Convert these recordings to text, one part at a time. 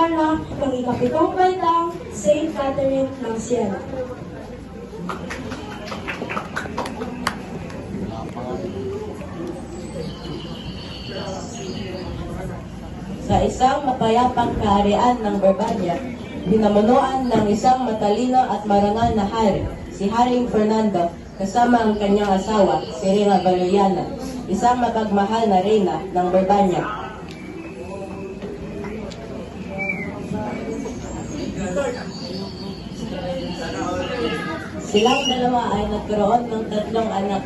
Adarna, pang ikapitong baitang St. Catherine ng Siena. Sa isang mapayapang kaharian ng Barbanya, binamunuan ng isang matalino at marangal na hari, si Haring Fernando, kasama ang kanyang asawa, si Reina Valeriana, isang mapagmahal na reyna ng Barbanya. Silang dalawa ay nagkaroon ng 3 anak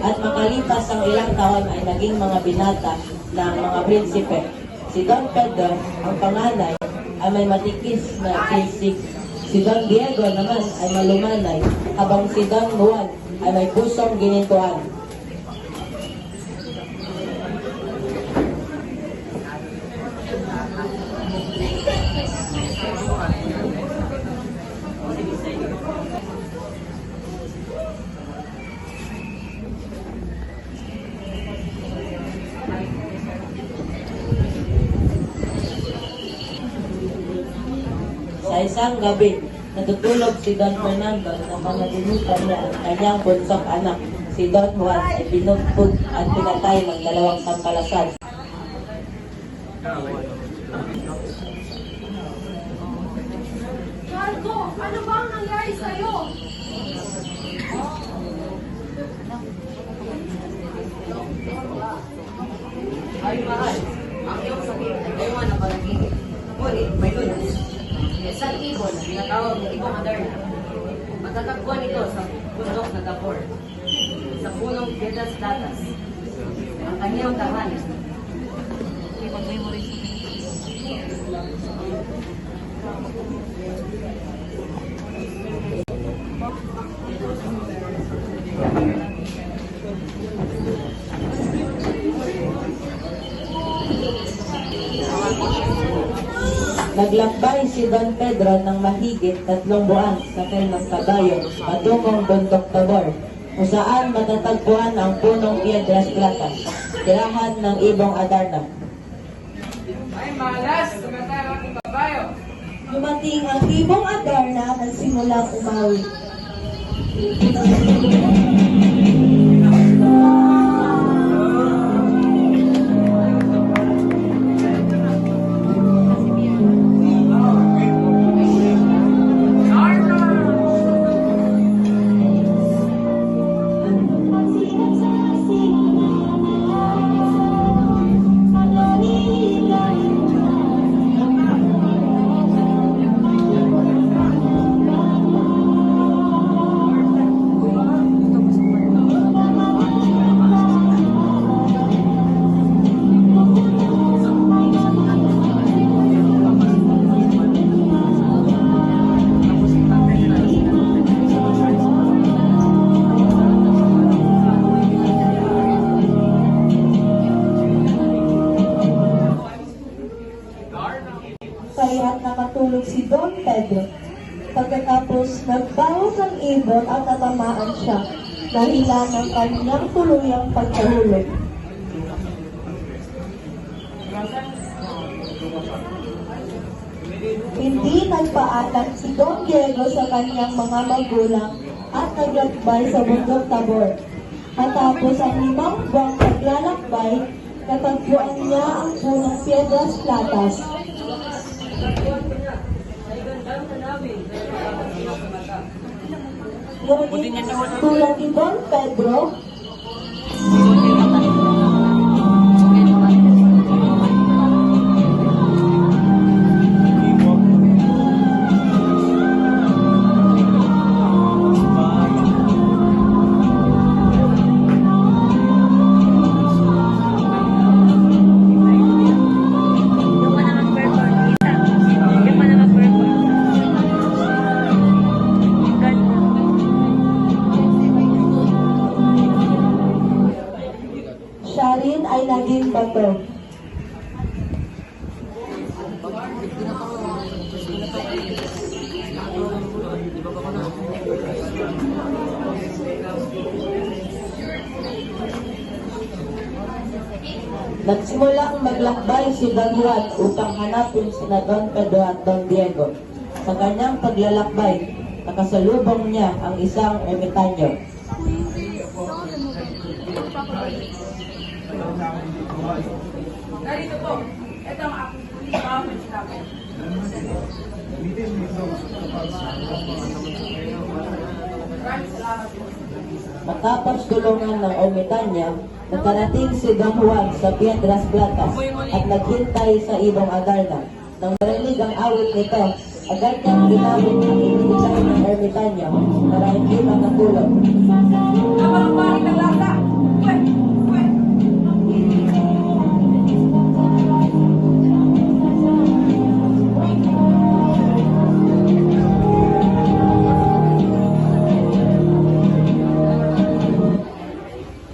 at makalipas ang ilang taon ay naging mga binata ng mga prinsipe. Si Don Pedro, ang panganay, ay may matikis na sisig. Si Don Diego naman ay malumanay, habang si Don Juan ay may pusong ginintuan. Sa isang gabi, natutulog si Don Fernando na panaginitan niya ang kanyang bunsong anak, si Don Juan, ay binugbog at pinatay ng 2 sampalasan. Marco, ano ba ang nangyari sa'yo? Ay, mahal. Ang iyong sakit ay gayuan ng panaginip. Ngunit may lunas. Isang ibon na tinatawag ng ibang Adarna. Matatagpuan ito sa bundok na Tabor, sa punong Piedras Platas. Ang kanyang tahanan. Naglakbay si Don Pedro ng mahigit 3 buwan sa ng kabayo patungong bundok Tabor, kung saan matatagpuan ang punong Piedras Platas, tirahan ng ibong Adarna. Ay, malas! Tumatara ang kabayo! Dumating ang ibong Adarna at simulang umawi. Kaya't nakatulog si Don Pedro. Pagkatapos nagbawas ang ibon at natamaan siya, dahilan ng kanyang tuluyang pagkahulog. Hindi nagpaalam si Don Diego sa kanyang mga magulang at naglakbay sa bundok Tabor. Matapos ang 5 buwang paglalakbay, natagpuan niya ang punong Piedras Platas. Ngunit tulad ni Don Pedro, siya rin ay naging bato. Nagsimulang maglakbay si Don Juan upang hanapin sina Don Pedro at Don Diego. Sa kanyang paglalakbay, nakasalubong niya ang isang ermitanyo. Narito po, ito ang aking pagkakamit sinabi. Maraming salamat po. Matapos tulungan ng ermitanya, nakarating si Don Juan sa Piedras Blancas at naghintay sa ibong Adarna. Nang marinig ang awit nito, agad niyang ginamit ang ibigay ng ermitanya para hindi makatulog. Napakapangit ng lasa! Pwet! Pwet!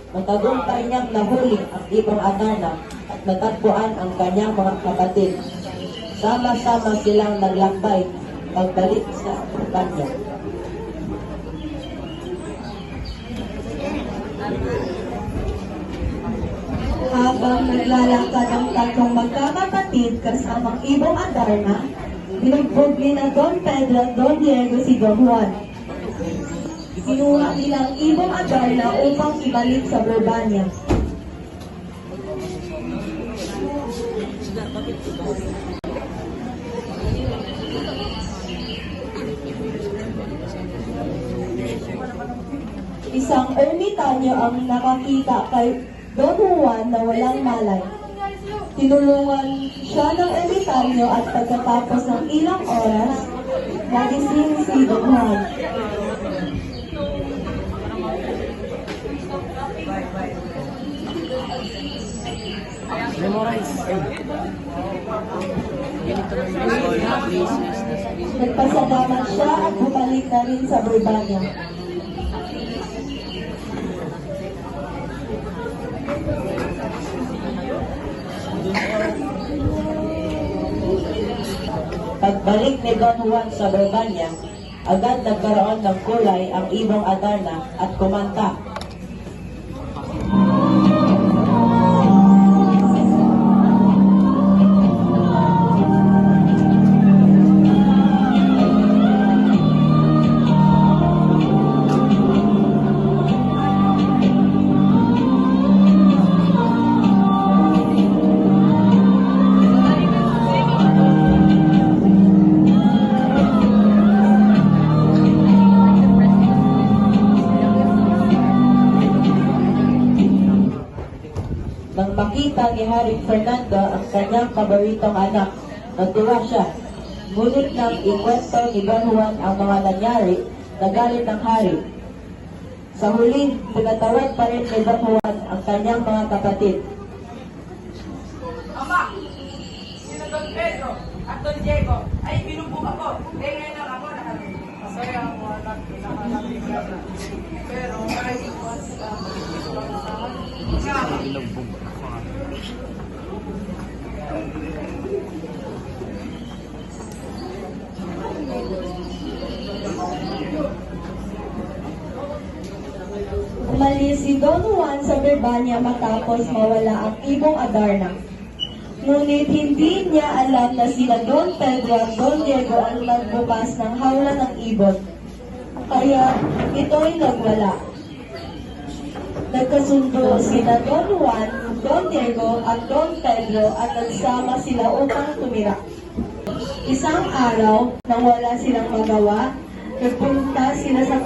Matagumpay niyang nahuli ang ibong Adarna at natagpuan ang kanyang mga kapatid. Sama-sama silang naglakbay pagbalik sa kanya. Habang naglalakad ang tatlong magkakapatid kasamang ibong Adarna, binugbog ni na Don Pedro at Don Diego si Don Juan. Kinuha nilang ibong Adarna upang ibalik sa Brabania. Isang ermitanyo ang nakakita kay Don Juan na walang malay. Tinulungan siya ng ermitanyo at pagkatapos ng ilang oras, nagising si Don Juan. Nagpasalamat siya at bumalik na rin sa Brabania. Pagbalik ni Don Juan sa Brabania, agad nagkaroon ng kulay ang ibong Adarna at kumanta. Nang makita ni Haring Fernando ang kanyang paboritong anak, natuwa siya. Ngunit nang ikwento ni Don Juan ang mga nangyari, nagalit ang hari. Sa huli, pinatawad pa rin ni Don Juan ang kanyang mga kapatid. Ama, sina Don Pedro at Don Diego ay binugbog ako. Ngayon lang ako nakalimutan. Masaya ang mga anak, pinakalamig na. Pero kahit iwas Umalis si Don Juan sa Brabania matapos mawala ang ibong Adarna. Ngunit hindi niya alam na sila Don Pedro at Don Diego ang nagbukas ng hawla ng ibon. Kaya ito'y nagwala. Nagkasundo sina Don Juan, Don Diego at Don Pedro at nagsama sila upang tumira. Isang araw, nang wala silang magawa, nagpunta sila sa